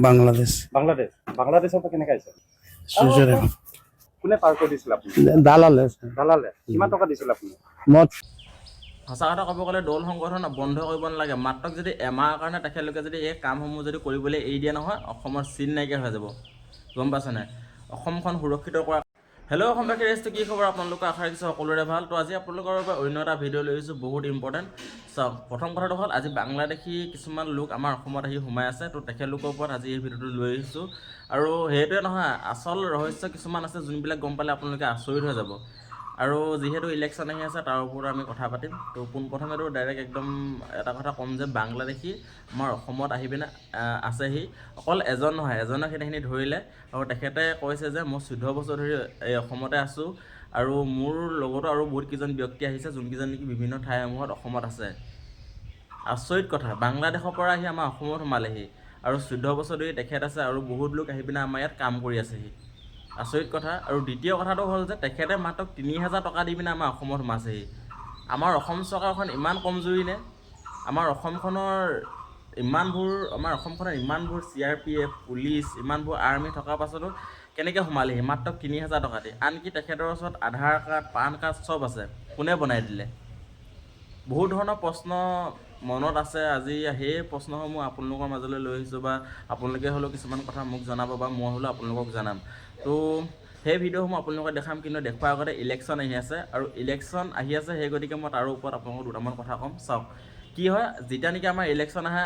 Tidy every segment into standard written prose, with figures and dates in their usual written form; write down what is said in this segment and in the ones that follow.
বাংলাদেশ বাংলাদেশ বাংলাদেশৰ পৰা কেনেকৈ আহিছে? সুজৰে কোনে পাৰ কৰি দিছিল আপুনি? দালালে দালালে কিমান টকা দিছিল আপুনি? মত সঁচা কথা ক'ব গ'লে দৌল সংগঠন বন্ধ কৰিব নালাগে। মাত্ৰ যদি এমাহৰ কাৰণে তেখেতলোকে যদি এই কামসমূহ যদি কৰিবলৈ এৰি দিয়ে নহয়, অসমৰ চিন নাইকিয়া হৈ যাব। গম পাইছে নাই? অসমখন সুৰক্ষিত কৰা। হেল্ল' অসমবাসী ৰেষ্টটো কি খবৰ? আপোনালোকৰ আশা ৰাখিছোঁ সকলোৰে ভাল। তো আজি আপোনালোকৰ বাবে অন্য এটা ভিডিঅ' লৈ আহিছোঁ, বহুত ইম্পৰ্টেণ্ট। চাওক, প্ৰথম কথাটো হ'ল আজি বাংলাদেশী কিছুমান লোক আমাৰ অসমত আহি সোমাই আছে। তো তেখেতলোকৰ ওপৰত আজি এই ভিডিঅ'টো লৈ আহিছোঁ। আৰু সেইটোৱে নহয়, আচল ৰহস্য কিছুমান আছে যোনবিলাক গম পালে আপোনালোকে আচৰিত হৈ যাব। আৰু যিহেতু ইলেকশ্যন আহি আছে তাৰ ওপৰত আমি কথা পাতিম। তো পোনপ্ৰথমেতো ডাইৰেক্ট একদম এটা কথা ক'ম যে বাংলাদেশী আমাৰ অসমত আহি পিনে আছেহি। অকল এজন নহয়, এজনক সেইখিনি ধৰিলে আৰু তেখেতে কৈছে যে মই 14 বছৰ ধৰি এই অসমতে আছোঁ আৰু মোৰ লগতো আৰু বহুত কেইজন ব্যক্তি আহিছে যোনকেইজন নেকি বিভিন্ন ঠাইসমূহত অসমত আছে। আচৰিত কথা, বাংলাদেশৰ পৰা আহি আমাৰ অসমত সোমালেহি আৰু 14 বছৰ ধৰি তেখেত আছে আৰু বহুত লোক আহি পিনে আমাৰ ইয়াত কাম কৰি আছেহি। আচৰিত কথা। আৰু দ্বিতীয় কথাটো হ'ল যে তেখেতে মাত্ৰ 3000 টকা দি পিনে আমাৰ অসমত সোমাইছেহি। আমাৰ অসম চৰকাৰখন ইমান কমজুৰি নে? আমাৰ অসমখনৰ ইমানবোৰ CRPF, পুলিচ, ইমানবোৰ আৰ্মি থকাৰ পাছতো কেনেকৈ সোমালেহি মাত্ৰ 3000 টকা দি? আনকি তেখেতৰ ওচৰত আধাৰ কাৰ্ড, পান কাৰ্ড চব আছে। কোনে বনাই দিলে? বহুত ধৰণৰ প্ৰশ্ন মনত আছে। আজি সেই প্ৰশ্নসমূহ আপোনালোকৰ মাজলৈ লৈ আহিছোঁ, বা আপোনালোকে হ'লেও কিছুমান কথা মোক জনাব বা মই হ'লেও আপোনালোকক জনাম। তো সেই ভিডিঅ'সমূহ আপোনালোকক দেখাম, কিন্তু দেখুৱাৰ আগতে ইলেকশ্যন আহি আছে আৰু ইলেকশ্যন আহি আছে, সেই গতিকে মই তাৰ ওপৰত আপোনালোকক দুটামান কথা ক'ম। চাওক, কি হয়, যেতিয়া নেকি আমাৰ ইলেকশ্যন আহে,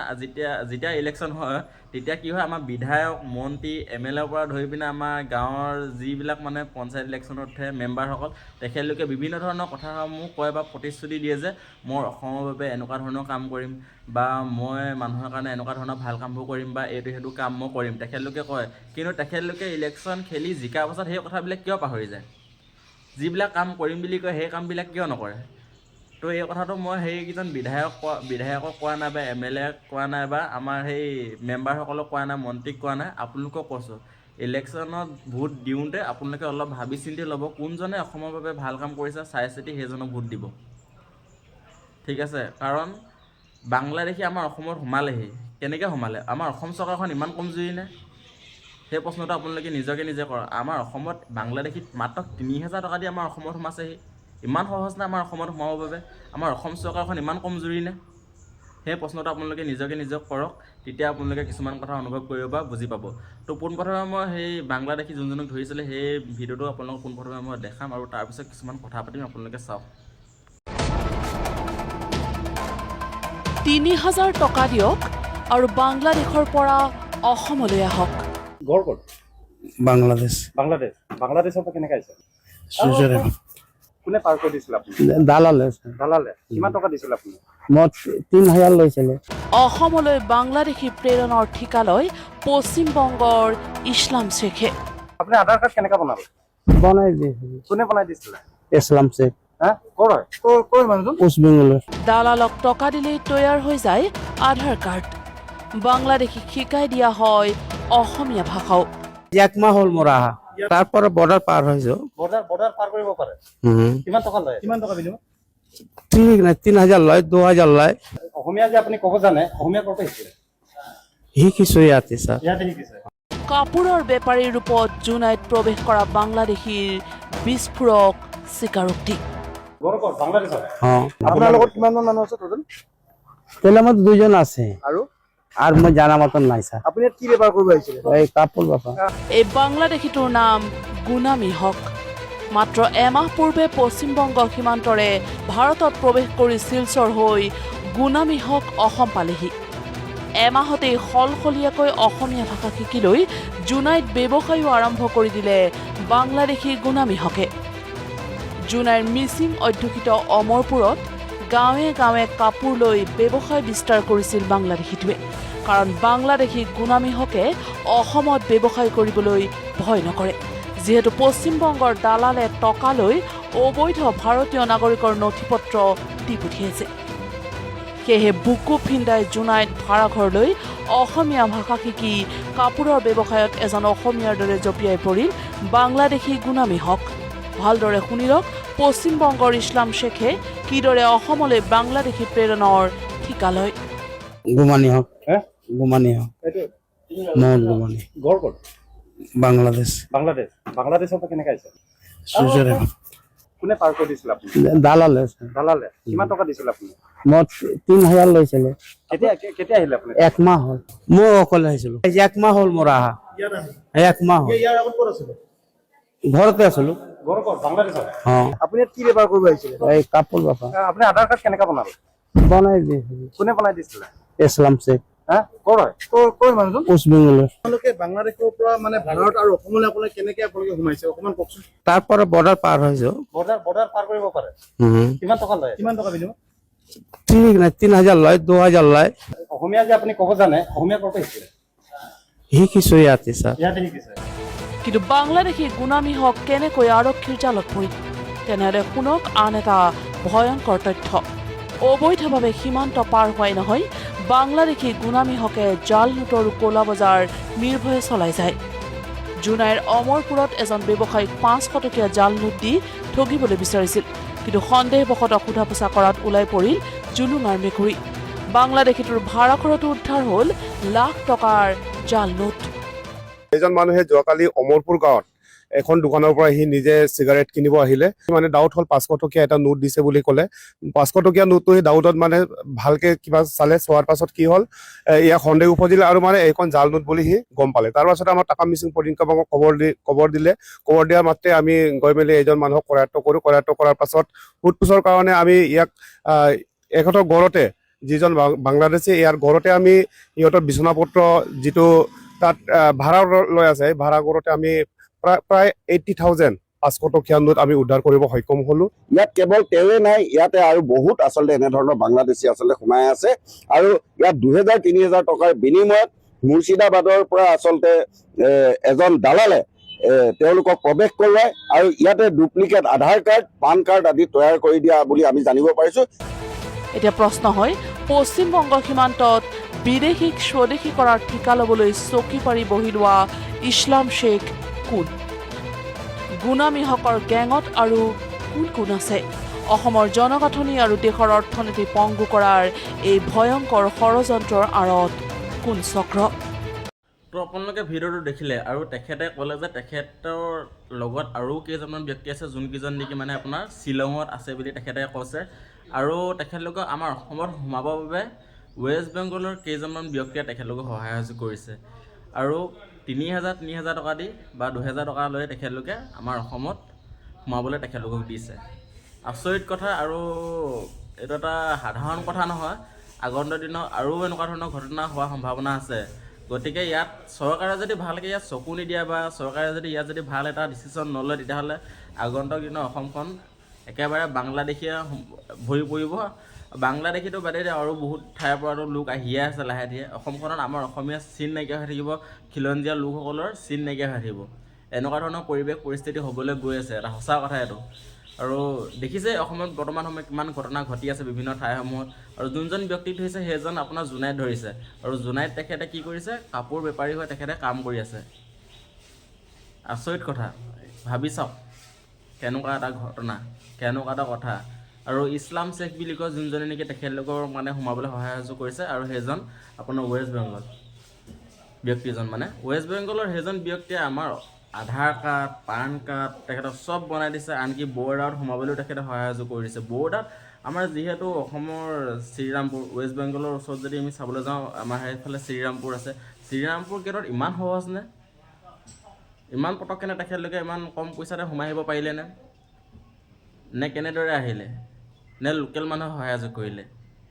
যেতিয়া ইলেকশ্যন হয় তেতিয়া কি হয়, আমাৰ বিধায়ক, মন্ত্ৰী, MLAৰ পৰা ধৰি পিনে আমাৰ গাঁৱৰ যিবিলাক মানে পঞ্চায়ত ইলেকশ্যনত উঠে মেম্বাৰসকল, তেখেতলোকে বিভিন্ন ধৰণৰ কথাসমূহ কয় বা প্ৰতিশ্ৰুতি দিয়ে যে মই অসমৰ বাবে এনেকুৱা ধৰণৰ কাম কৰিম, বা মই মানুহৰ কাৰণে এনেকুৱা ধৰণৰ ভাল কামবোৰ কৰিম, বা এইটো সেইটো কাম মই কৰিম, তেখেতলোকে কয়। কিন্তু তেখেতলোকে ইলেকশ্যন খেলি জিকাৰ পাছত সেই কথাবিলাক কিয় পাহৰি যায়? যিবিলাক কাম কৰিম বুলি কয় সেই কামবিলাক কিয় নকৰে? তো এই কথাটো মই সেইকেইজন বিধায়কক কোৱা নাই, বা MLAক কোৱা নাই, বা আমাৰ সেই মেম্বাৰসকলক কোৱা নাই, মন্ত্ৰীক কোৱা নাই, আপোনালোকক কৈছোঁ। ইলেকশ্যনত ভোট দিওঁতে আপোনালোকে অলপ ভাবি চিন্তি ল'ব, কোনজনে অসমৰ বাবে ভাল কাম কৰিছে, চাই চিতি সেইজনক ভোট দিব। ঠিক আছে? কাৰণ বাংলাদেশী আমাৰ অসমত সোমালেহি। কেনেকৈ সোমালে? আমাৰ অসম চৰকাৰখন ইমান কমজুৰি নে? সেই প্ৰশ্নটো আপোনালোকে নিজে কৰক। আমাৰ অসমত বাংলাদেশীত মাত্ৰ 3000 টকা দি আমাৰ অসমত সোমাইছেহি। ইমান সহজ নে আমাৰ অসমত সোমাবৰ বাবে? আমাৰ অসম চৰকাৰখন ইমান কমজুৰি নে? সেই প্ৰশ্নটো আপোনালোকে নিজে কৰক, তেতিয়া আপোনালোকে কিছুমান কথা অনুভৱ কৰিব বা বুজি পাব। তো পোনপ্ৰথমে মই সেই বাংলাদেশী যোনজনক ধৰিছিলে সেই ভিডিঅ'টো আপোনালোকক পোনপ্ৰথমে মই দেখাম আৰু তাৰপিছত কিছুমান কথা পাতিম, আপোনালোকে চাওক। 3000 টকা দিয়ক আৰু বাংলাদেশৰ পৰা অসমলৈ আহক। গড় ক'ত? বাংলাদেশ বাংলাদেশৰ পৰা কেনেকৈ আহিছে? সুজৰে কোনে পাৰ কৰি দিছিল আপুনি? দালালে দালালে কিমান টকা দিছিল আপুনি? মত 3000 লৈছিলে। অসমলৈ বাংলাদেশী প্ৰেৰণৰ ঠিকা লয় পশ্চিমবংগৰ ইছলাম শেখে। আপুনি আধাৰ কাৰ্ড কেনেকৈ বনালে? বনাই দিয়েছিল। কোনে বনাই দিছিলে? ইছলাম শেখ। ক'ৰ হয়? ক'ৰ মানুহজন? ওয়েস্ট বেঙ্গলেৰ। দালালক টকা দিলেই তৈয়াৰ হৈ যায় আধাৰ কাৰ্ড। বাংলাদেশীক শিকাই দিয়া হয় অসমীয়া ভাষাও। 1 মাহ হল মোৰ আহা, তাৰপৰে বৰ্ডাৰ পাৰ হয়েছে। বৰ্ডাৰ পাৰ কৰিব পাৰে? কিমান টকা লয়? কিমান টকা বিনিময়? ঠিক না, 3000 লয়, 2000 লয়। অসমীয়া যে আপুনি ক'ব জানে, অসমীয়া ক'ৰ পৰা শিকিলে? শিকিছো ইয়াতে স্যাৰ। ইয়াতে শিকিছে? কাপোৰৰ বেপাৰীৰ ৰূপত জুনাইত প্ৰৱেশ কৰা বাংলাদেশীৰ বিস্ফোৰক স্বীকাৰোক্তি। গড় ক'ত? বাংলাদেশত? হ্যাঁ, আপোনাৰ লগত কিমানজন মানুহ আছে টোটেল? তেলে আমাৰ 2 জন আছে আৰু আৰ মই জানা মতন নাই স্যাৰ। আপুনি ইয়াত কি বেপাৰ কৰিব আহিছিলে? এই কাপড় ব্যাপাৰ। এই বাংলাদেশীটোৰ নাম গুনামী হক। মাত্ৰ এমাহ পূৰ্বে পশ্চিমবংগ সীমান্তৰে ভাৰতত প্ৰৱেশ কৰি শিলচৰ হৈ গুনামী হক অসম পালেহি। এমাহতেই সলসলীয়াকৈ অসমীয়া ভাষা শিকি লৈ জুনাইত ব্যৱসায়ো আৰম্ভ কৰি দিলে বাংলাদেশী গুনামী হকে। জুনাইৰ মিচিং অধ্যুষিত অমৰপুৰত গাঁৱে গাঁৱে কাপোৰ লৈ ব্যৱসায় বিস্তাৰ কৰিছিল বাংলাদেশীটোৱে। কাৰণ বাংলাদেশী গুনামী হকে অসমত ব্যৱসায় কৰিবলৈ ভয় নকৰে, যিহেতু পশ্চিমবংগৰ দালালে টকা লৈ অবৈধ ভাৰতীয় নাগৰিকৰ নথি পত্ৰ দি পঠিয়াইছে। সেয়েহে বুকু ফিন্দাই জুনাইত ভাড়াঘৰলৈ অসমীয়া ভাষা শিকি কাপোৰৰ ব্যৱসায়ত এজন অসমীয়াৰ দৰে জঁপিয়াই পৰিল বাংলাদেশী গুনামী হক। ভালদৰে শুনি লওক, পশ্চিমবংগৰ ইছলাম শেখে কিদৰে অসমলৈ বাংলাদেশী প্ৰেৰণৰ ঠিকা লয়। গুমানি হক। গুমানি হক। এইটো মোহাম্মদ গুমানি ঘৰ ক'ত? বাংলাদেশ বাংলাদেশ। বাংলাদেশৰ পৰা কেনেকৈ আহিছে? সুজৰে কোনে পাৰ কৰি দিছিল আপুনি? দালালে দালালে। কিমান টকা দিছিল আপুনি? মই 3000 লৈছিলে কেতিয়া আহিলে আপুনি? 1 মাহ হ'ল মই অকলে আহিছিলো 1 মাহ হ'ল মোৰ আহা 1 মাহ হ'ল ইয়াৰ আগত ক'ত আছিলে? ঘৰতে আছিলো ঘৰ ক'ত? বাংলাদেশত। আপুনি ইয়াত কি বেপাৰ কৰিব আহিছিলে? এই কাপোৰ বাপা আপুনি আধাৰ কাৰ্ড কেনেকৈ বনালে? বনাই দিছিলো কোনে বনাই দিছিলে? ইছলাম শেখ ক'ৰ হয়? ক'ৰ মানুহজন? ওষ্ট বেংগলৰ আপোনালোকে বাংলাদেশৰ পৰা মানে ভাৰত আৰু অসমলৈ আপোনালোকে কেনেকৈ সোমাইছে অকণমান কওকচোন। তাৰ পৰা বৰ্ডাৰ পাৰ হৈছো বৰ্ডাৰ পাৰ কৰিব পাৰে? কিমান টকা লয়? কিমান টকা বিনিময়? ঠিক নাই 3000 লয় 2000 লয় অসমীয়া যে আপুনি ক'ব জানে, অসমীয়া ক'ৰ পৰা শিকিলে? শিকিছো ইয়াতে ছাৰ ইয়াতে শিকিছে। কিন্তু বাংলাদেশী গুনামী হক কেনেকৈ আৰক্ষীৰ জালত পৰিল তেনেহ'লে শুনক আন এটা ভয়ংকৰ তথ্য। অবৈধভাৱে সীমান্ত পাৰ হোৱাই নহয়, বাংলাদেশী গুনামী হকে জাল নোটৰ ক'লা বজাৰ নিৰ্ভয়ে চলাই যায়। জোনাইৰ অমৰপুৰত এজন ব্যৱসায়ীক 500 টকীয়া জাল নোট দি ঠগিবলৈ বিচাৰিছিল, কিন্তু সন্দেহবশতঃ সোধা পোছা কৰাত ওলাই পৰিল জুলুঙাৰ মেকুৰী। বাংলাদেশীটোৰ ভাড়াঘৰতো উদ্ধাৰ হ'ল লাখ টকাৰ জাল নোট। এজন মানুহে যোৱাকালি অমৰপুৰ গাঁৱত এখন দোকানৰ পৰা সি নিজে চিগাৰেট কিনিব আহিলে, মানে ডাউট হ'ল 500 টকীয়া এটা নোট দিছে বুলি ক'লে। 500 টকীয়া নোটটো সেই ডাউটত মানে ভালকে কিবা চালে, চোৱাৰ পাছত কি হ'ল ইয়াক সন্দেহ উপজিলে আৰু মানে এইখন জাল নোট বুলি সি গম পালে। তাৰ পাছত আমাৰ টাকা মিচিং পদিংকাবাকক খবৰ দিলে। খবৰ দিয়াৰ মাত্ৰে আমি গৈ মেলি এইজন মানুহক কৰায়ত্ব কৰোঁ। কৰায়ত্ব কৰাৰ পাছত সোধপোছৰ কাৰণে আমি ইয়াক এখেতৰ ঘৰতে, যিজন বাংলাদেশী, ইয়াৰ ঘৰতে আমি সিহঁতৰ বিচনাপত্ৰ যিটো তাত ভাড়া লৈ আছে, ভাড়া ঘৰতে আমি প্ৰায় 80,000 500 টকীয়া নোট আমি উদ্ধাৰ কৰিব সক্ষম হলো। ইয়াত কেৱল তেওঁৱে নাই, ইয়াতে আৰু বহুত আচলতে এনেধৰণৰ বাংলাদেশী আচলতে সোমাই আছে আৰু ইয়াত 2000-3000 টকাৰ বিনিময়ত মুৰ্ছিদাবাদৰ পৰা আচলতে এজন দালালে তেওঁলোকক প্ৰৱেশ কৰোৱায় আৰু ইয়াতে ডুপ্লিকেট আধাৰ কাৰ্ড, পান কাৰ্ড আদি তৈয়াৰ কৰি দিয়া বুলি আমি জানিব পাৰিছো। এতিয়া প্ৰশ্ন হয়, পশ্চিমবংগ সীমান্তত বিদেশীক স্বদেশী কৰাৰ ঠিকা ল'বলৈ চকী পাৰি বহি লোৱা ইছলাম শেখ কোন? গুনামী হকৰ গেঙত আৰু কোন কোন আছে? অসমৰ জনগাঁথনি আৰু দেশৰ অৰ্থনীতি পংগু কৰাৰ এই ভয়ংকৰ ষড়যন্ত্ৰৰ আঁৰত কোন চক্ৰ? তো আপোনালোকে ভিডিঅ'টো দেখিলে আৰু তেখেতে ক'লে যে তেখেতৰ লগত আৰু কেইজনমান ব্যক্তি আছে যোনকেইজন নেকি মানে আপোনাৰ শ্বিলঙত আছে বুলি তেখেতে কৈছে। আৰু তেখেতলোকক আমাৰ অসমত সোমাবৰ বাবে ৱেষ্ট বেংগলৰ কেইজনমান ব্যক্তিয়ে তেখেতলোকক সহায় সহযোগ কৰিছে আৰু 3000 টকা দি বা 2000 টকা লৈ তেখেতলোকে আমাৰ অসমত সোমাবলৈ তেখেতলোকক দিছে। আচৰিত কথা, আৰু এইটো এটা সাধাৰণ কথা নহয়। আগন্তুক দিনত আৰু এনেকুৱা ধৰণৰ ঘটনা হোৱাৰ সম্ভাৱনা আছে। গতিকে ইয়াত চৰকাৰে যদি ভালকৈ ইয়াত চকু নিদিয়ে বা চৰকাৰে যদি ইয়াত যদি ভাল এটা ডিচিশ্যন নলয়, তেতিয়াহ'লে আগন্তুক দিনত অসমখন একেবাৰে বাংলাদেশীয়ে ভৰি পৰিব। বাংলাদেশীটো বাদে আৰু বহুত ঠাইৰ পৰাতো লোক আহিয়ে আছে লাহে ধীৰে। অসমখনত আমাৰ অসমীয়া চিন নাইকিয়া হৈ থাকিব, খিলঞ্জীয়া লোকসকলৰ চিন নাইকিয়া হৈ থাকিব। এনেকুৱা ধৰণৰ পৰিৱেশ পৰিস্থিতি হ'বলৈ গৈ আছে, এটা সঁচা কথা এইটো। আৰু দেখিছে অসমত বৰ্তমান সময়ত কিমান ঘটনা ঘটি আছে বিভিন্ন ঠাইসমূহত। আৰু যোনজন ব্যক্তি ধৰিছে সেইজন আপোনাৰ জোনাইত ধৰিছে, আৰু জোনাইত তেখেতে কি কৰিছে, কাপোৰ বেপাৰী হৈ তেখেতে কাম কৰি আছে। আচৰিত কথা, ভাবি চাওক কেনেকুৱা এটা ঘটনা, কেনেকুৱা এটা কথা। আৰু ইছলাম শেখ বুলি কয় যোনজনে নেকি তেখেতলোকৰ মানে সোমাবলৈ সহায় সহযোগ কৰিছে, আৰু সেইজন আপোনাৰ ৱেষ্ট বেংগল ব্যক্তিজন, মানে ৱেষ্ট বেংগলৰ সেইজন ব্যক্তিয়ে আমাৰ আধাৰ কাৰ্ড, পান কাৰ্ড তেখেতক চব বনাই দিছে। আনকি বৰ্ডাৰত সোমাবলৈও তেখেতে সহায় সহযোগ কৰি দিছে। বৰ্ডাৰত আমাৰ যিহেতু অসমৰ শ্ৰীৰামপুৰ, ৱেষ্ট বেংগলৰ ওচৰত যদি আমি চাবলৈ যাওঁ, আমাৰ সেইফালে শ্ৰীৰামপুৰ আছে। শ্ৰীৰামপুৰ গেটত ইমান সহজনে, ইমান পটককেনে তেখেতলোকে ইমান কম পইচাতে সোমাই আহিব পাৰিলেনে? নে কেনেদৰে আহিলে? নে লোকেল মানুহে সহায় কৰিলে?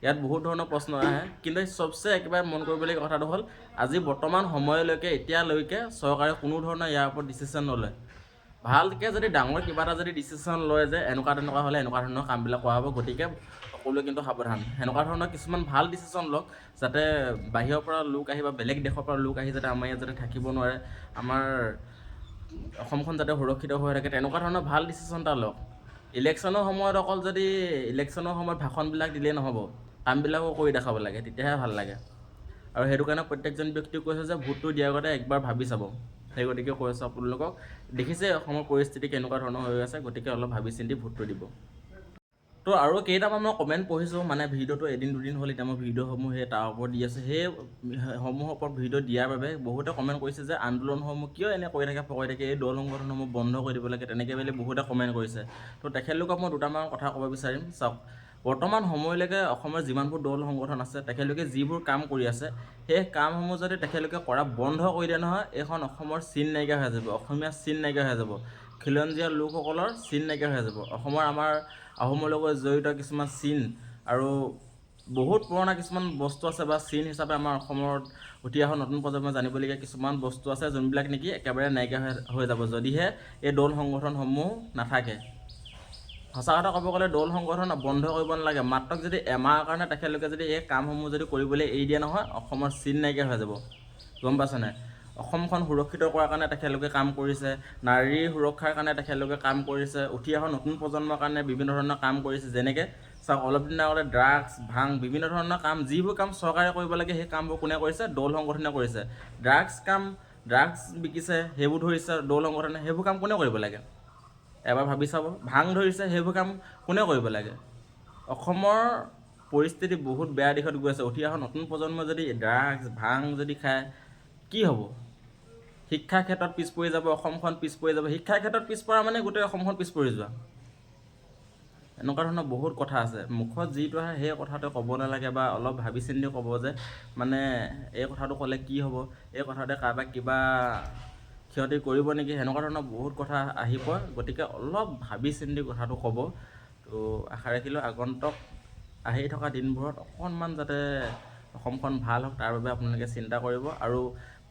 ইয়াত বহুত ধৰণৰ প্ৰশ্ন আহে। কিন্তু চবচে একেবাৰে মন কৰিবলগীয়া কথাটো হ'ল, আজি বৰ্তমান সময়লৈকে এতিয়ালৈকে চৰকাৰে কোনো ধৰণৰ ইয়াৰ ওপৰত ডিচিশ্যন নলয়। ভালকৈ যদি ডাঙৰ কিবা এটা যদি ডিচিশ্যন লয় যে এনেকুৱা তেনেকুৱা হ'লে এনেকুৱা ধৰণৰ কামবিলাক কৰা হ'ব, গতিকে সকলোৱে কিন্তু সাৱধান। সেনেকুৱা ধৰণৰ কিছুমান ভাল ডিচিশ্যন লওক, যাতে বাহিৰৰ পৰা লোক আহি বা বেলেগ দেশৰ পৰা লোক আহি যাতে আমাৰ ইয়াত যাতে থাকিব নোৱাৰে, আমাৰ অসমখন যাতে সুৰক্ষিত হৈ থাকে, তেনেকুৱা ধৰণৰ ভাল ডিচিশ্যন এটা লওক। ইলেকশ্যনৰ সময়ত অকল যদি ইলেকশ্যনৰ সময়ত ভাষণবিলাক দিলেই নহ'ব, কামবিলাকো কৰি দেখাব লাগে, তেতিয়াহে ভাল লাগে। আৰু সেইটো কাৰণে প্ৰত্যেকজন ব্যক্তিক কৈছে যে ভোটটো দিয়াৰ আগতে একবাৰ ভাবি চাব। সেই গতিকে কৈ আছোঁ আপোনালোকক, দেখিছে অসমৰ পৰিস্থিতি কেনেকুৱা ধৰণৰ হৈ আছে, গতিকে অলপ ভাবি চিন্তি ভোটটো দিব। তো আৰু কেইটামান মই কমেণ্ট পঢ়িছোঁ, মানে ভিডিঅ'টো এদিন দুদিন হ'ল এতিয়া মই ভিডিঅ'সমূহ সেই তাৰ ওপৰত দি আছোঁ, সেই সমূহৰ ওপৰত ভিডিঅ' দিয়াৰ বাবে বহুতে কমেণ্ট কৰিছে যে আন্দোলনসমূহ কিয় এনে কৰি থাকে, এই দল সংগঠনসমূহ বন্ধ কৰি দিব লাগে, তেনেকৈ বুলি বহুতে কমেণ্ট কৰিছে। তো তেখেতলোকক মই দুটামান কথা ক'ব বিচাৰিম। চাওক, বৰ্তমান সময়লৈকে অসমৰ যিমানবোৰ দল সংগঠন আছে, তেখেতলোকে যিবোৰ কাম কৰি আছে, সেই কামসমূহ যদি তেখেতলোকে কৰা বন্ধ কৰি দিয়ে নহয়, এইখন অসমৰ চিন নাইকিয়া হৈ যাব, অসমীয়া চিন নাইকিয়া হৈ যাব, খিলঞ্জীয়া লোকসকলৰ চিন নাইকিয়া হৈ যাব। অসমৰ আমাৰ আহোমৰ লগত জড়িত কিছুমান চিন আৰু বহুত পুৰণা কিছুমান বস্তু আছে বা চিন হিচাপে আমাৰ অসমত উঠি অহা নতুন প্ৰজন্মই জানিবলগীয়া কিছুমান বস্তু আছে, যোনবিলাক নেকি একেবাৰে নাইকিয়া হৈ যাব যদিহে এই দল সংগঠনসমূহ নাথাকে। সঁচা কথা ক'ব গ'লে দল সংগঠন বন্ধ কৰিব নালাগে, মাত্ৰ যদি এমাহৰ কাৰণে তেখেতলোকে যদি এই কামসমূহ যদি কৰিবলৈ এৰি দিয়ে নহয়, অসমৰ চিন নাইকিয়া হৈ যাব, গম পাইছে নাই? অসমখন সুৰক্ষিত কৰাৰ কাৰণে তেখেতলোকে কাম কৰিছে, নাৰীৰ সুৰক্ষাৰ কাৰণে তেখেতলোকে কাম কৰিছে, উঠি অহা নতুন প্ৰজন্মৰ কাৰণে বিভিন্ন ধৰণৰ কাম কৰিছে। যেনেকৈ চাওক, অলপ দিনৰ আগতে ড্ৰাগছ, ভাং, বিভিন্ন ধৰণৰ কাম, যিবোৰ কাম চৰকাৰে কৰিব লাগে সেই কামবোৰ কোনে কৰিছে? দল সংগঠনে কৰিছে। ড্ৰাগছ বিকিছে, সেইবোৰ ধৰিছে দল সংগঠনে, সেইবোৰ কাম কোনে কৰিব লাগে? এবাৰ ভাবি চাব। ভাং ধৰিছে, সেইবোৰ কাম কোনে কৰিব লাগে? অসমৰ পৰিস্থিতি বহুত বেয়া দিশত গৈ আছে। উঠি অহা নতুন প্ৰজন্মই যদি ড্ৰাগছ, ভাং যদি খায় কি হ'ব? শিক্ষাৰ ক্ষেত্ৰত পিছ পৰি যাব, অসমখন পিছ পৰি যাব। শিক্ষাৰ ক্ষেত্ৰত পিছ পৰা মানে গোটেই অসমখন পিছ পৰি যোৱা। এনেকুৱা ধৰণৰ বহুত কথা আছে, মুখত যিটো আহে সেই কথাটো ক'ব নালাগে, বা অলপ ভাবি চিন্তি ক'ব যে মানে এই কথাটো ক'লে কি হ'ব, এই কথাটোৱে কাৰোবাক কিবা ক্ষতি কৰিব নেকি, সেনেকুৱা ধৰণৰ বহুত কথা আহি পৰে। গতিকে অলপ ভাবি চিন্তি কথাটো ক'ব। তো আশা ৰাখিলোঁ আগন্তুক আহি থকা দিনবোৰত অকণমান যাতে অসমখন ভাল হওক, তাৰ বাবে আপোনালোকে চিন্তা কৰিব। আৰু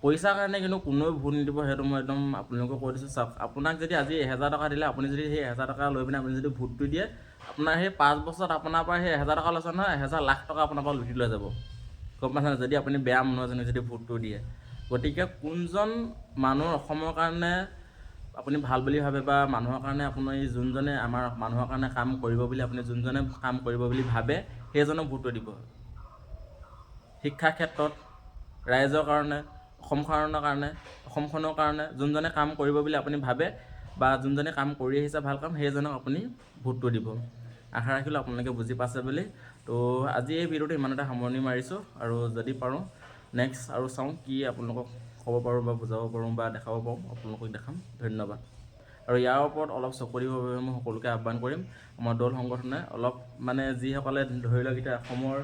পইচাৰ কাৰণে কিন্তু কোনেও ভোট নিদিব, সেইটো মই একদম আপোনালোকক কৈ দিছোঁ। চাওক, আপোনাক যদি আজি 1000 টকা দিলে, আপুনি যদি সেই 1000 টকা লৈ পিনে আপুনি যদি ভোটটো দিয়ে, আপোনাৰ সেই 5 বছৰত আপোনাৰ পৰা সেই 1000 টকা লৈছে নহয়, 1000 লাখ টকা আপোনাৰ পৰা লুটি লৈ যাব, গম পাইছেনে? যদি আপুনি বেয়া মানুহ এজনে যদি ভোটটো দিয়ে। গতিকে কোনজন মানুহ অসমৰ কাৰণে আপুনি ভাল বুলি ভাবে, বা মানুহৰ কাৰণে আপুনি যোনজনে আমাৰ মানুহৰ কাৰণে কাম কৰিব বুলি আপুনি যোনজনে কাম কৰিব বুলি ভাবে, সেইজনক ভোটটো দিব। শিক্ষাৰ ক্ষেত্ৰত, ৰাইজৰ কাৰণে, অসমখনৰ কাৰণে যোনজনে কাম কৰিব বুলি আপুনি ভাবে, বা যোনজনে কাম কৰি আহিছে ভাল কাম, সেইজনক আপুনি ভোটটো দিব। আশা ৰাখিলোঁ আপোনালোকে বুজি পাইছে বুলি। তো আজি এই ভিডিঅ'টো ইমানতে সামৰণি মাৰিছোঁ, আৰু যদি পাৰোঁ নেক্সট আৰু চাওঁ কি আপোনালোকক ক'ব পাৰোঁ বা বুজাব পাৰোঁ বা দেখাব পাৰোঁ, আপোনালোকক দেখাম। ধন্যবাদ। আৰু ইয়াৰ ওপৰত অলপ চকু দিবৰ বাবে মই সকলোকে আহ্বান কৰিম। আমাৰ দল সংগঠনে অলপ মানে যিসকলে ধৰি লওক এতিয়া অসমৰ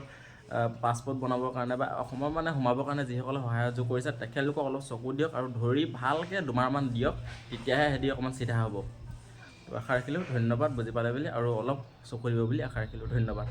পাছপোৰ্ট বনাবৰ কাৰণে বা অসমৰ মানে সোমাবৰ কাৰণে যিসকলে সহায় কৰিছে, তেখেতলোকক অলপ চকু দিয়ক আৰু ধৰি ভালকৈ দুমাহমান দিয়ক, তেতিয়াহে সিহঁতি অকণমান চিধা হ'ব। তো আশা ৰাখিলোঁ, ধন্যবাদ বুজি পালে বুলি, আৰু অলপ চকু দিব বুলি আশা ৰাখিলোঁ। ধন্যবাদ।